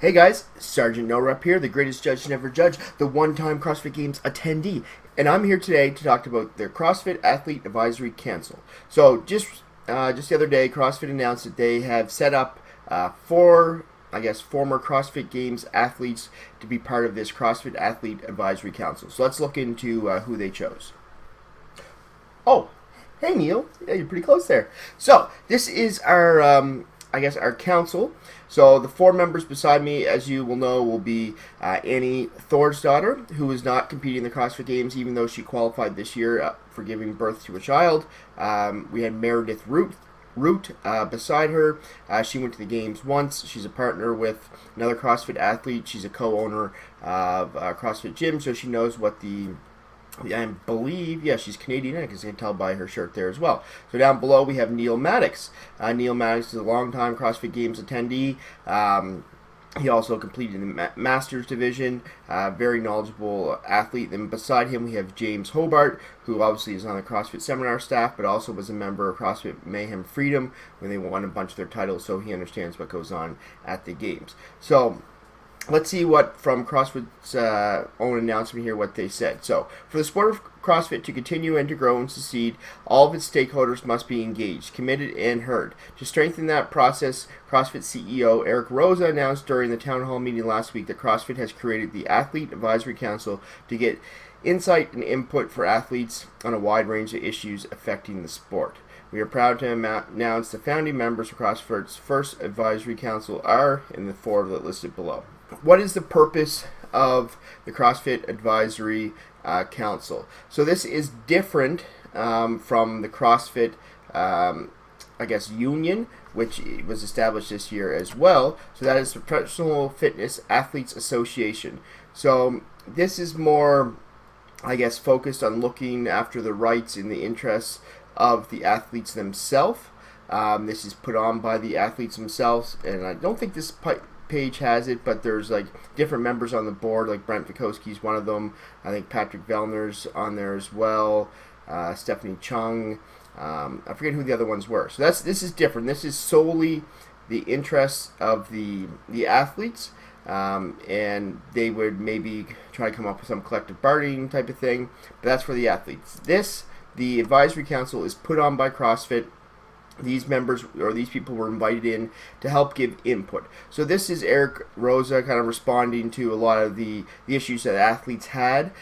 Hey guys, Sergeant No Rep here, the greatest judge to never judge, the one-time CrossFit Games attendee, and I'm here today to talk about their CrossFit Athlete Advisory Council. So just the other day, CrossFit announced that they have set up four, former CrossFit Games athletes to be part of this CrossFit Athlete Advisory Council. So let's look into who they chose. Oh, hey Neil, yeah, you're pretty close there. So this is our our council. So the four members beside me, as you will know, will be Annie Thorsdottir, who is not competing in the CrossFit Games, even though she qualified this year for giving birth to a child. We had Meredith Root beside her. She went to the games once. She's a partner with another CrossFit athlete. She's a co-owner of CrossFit Gym, so she knows what I believe, yeah, she's Canadian, I can tell by her shirt there as well. So down below we have Neil Maddox. Neil Maddox is a long-time CrossFit Games attendee. He also completed the Masters division, very knowledgeable athlete. Then beside him we have James Hobart, who obviously is on the CrossFit Seminar staff, but also was a member of CrossFit Mayhem Freedom when they won a bunch of their titles, so he understands what goes on at the games. So let's see what from CrossFit's own announcement here, what they said. So, for the sport of CrossFit to continue and to grow and succeed, all of its stakeholders must be engaged, committed, and heard. To strengthen that process, CrossFit CEO Eric Roza announced during the town hall meeting last week that CrossFit has created the Athlete Advisory Council to get insight and input for athletes on a wide range of issues affecting the sport. We are proud to announce the founding members of CrossFit's first advisory council are in the four that listed below. What is the purpose of the CrossFit Advisory Council? So this is different from the CrossFit, Union, which was established this year as well. So that is the Professional Fitness Athletes Association. So this is more, focused on looking after the rights and the interests of the athletes themselves. This is put on by the athletes themselves, and I don't think this page has it, but there's different members on the board, like Brent Vikowski's one of them. I think Patrick Vellner's on there as well. Stephanie Chung. I forget who the other ones were. So this is different. This is solely the interests of the athletes, and they would maybe try to come up with some collective bargaining type of thing. But that's for the athletes. The advisory council is put on by CrossFit. These members or these people were invited in to help give input. So this is Eric Roza kind of responding to a lot of the issues that athletes had.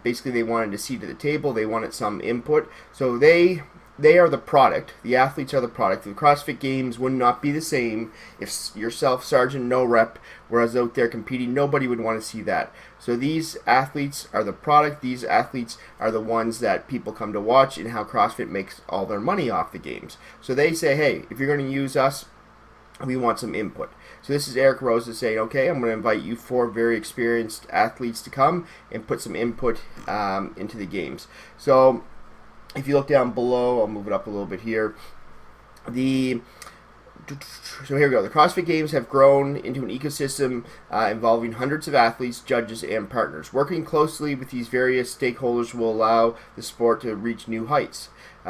Basically, they wanted a seat at the table. They wanted some input. So they are the product. The athletes are the product. The CrossFit Games would not be the same if yourself, Sergeant No Rep, whereas out there competing, nobody would want to see that. So these athletes are the product. These athletes are the ones that people come to watch and how CrossFit makes all their money off the games. So they say, hey, if you're going to use us, we want some input. So this is Eric Roza saying, okay, I'm going to invite you four very experienced athletes to come and put some input into the games. So if you look down below, I'll move it up a little bit here. So here we go. The CrossFit Games have grown into an ecosystem involving hundreds of athletes, judges, and partners. Working closely with these various stakeholders will allow the sport to reach new heights,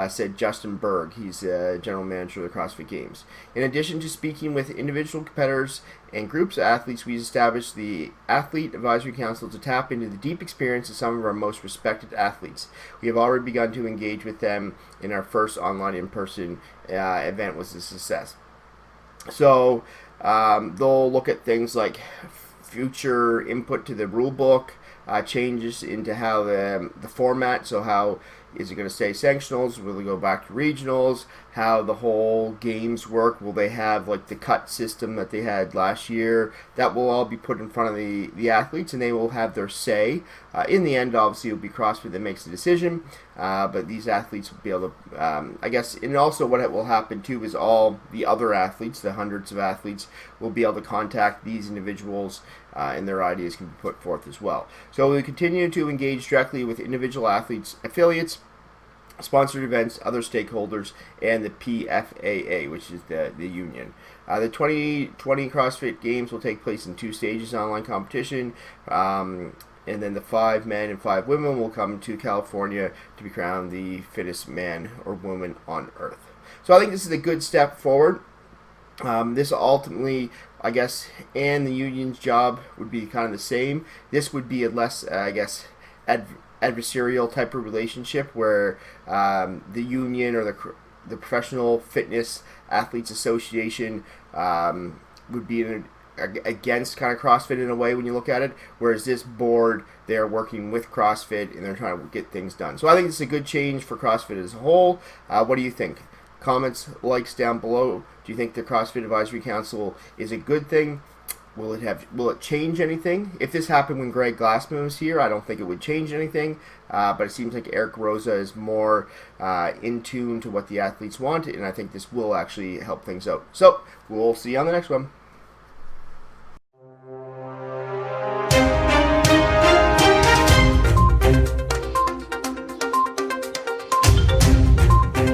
said Justin Berg. He's the general manager of the CrossFit Games. In addition to speaking with individual competitors and groups of athletes, we established the Athlete Advisory Council to tap into the deep experience of some of our most respected athletes. We have already begun to engage with them, and our first online in-person event was a success. So they'll look at things like future input to the rule book, changes into how the format, so how is it going to stay sanctionals, will it go back to regionals, how the whole games work, will they have the cut system that they had last year. That will all be put in front of the athletes, and they will have their say. In the end, obviously, it will be CrossFit that makes the decision, but these athletes will be able to, and also what will happen too is all the other athletes, the hundreds of athletes, will be able to contact these individuals, and their ideas can be put forth as well. So we continue to engage directly with individual athletes, affiliates, sponsored events, other stakeholders, and the PFAA, which is the union. The 2020 CrossFit Games will take place in two stages: online competition, and then the 5 men and 5 women will come to California to be crowned the fittest man or woman on earth. So I think this is a good step forward. This ultimately, I guess, and the union's job would be kind of the same. This would be a less, I guess, adversarial type of relationship where the union or the Professional Fitness Athletes Association would be against kind of CrossFit in a way when you look at it, whereas this board, they're working with CrossFit and they're trying to get things done. So I think it's a good change for CrossFit as a whole. What do you think? Comments, likes down below. Do you think the CrossFit Advisory Council is a good thing? Will it change anything? If this happened when Greg Glassman was here, I don't think it would change anything. But it seems like Eric Roza is more in tune to what the athletes want, and I think this will actually help things out. So we'll see you on the next one.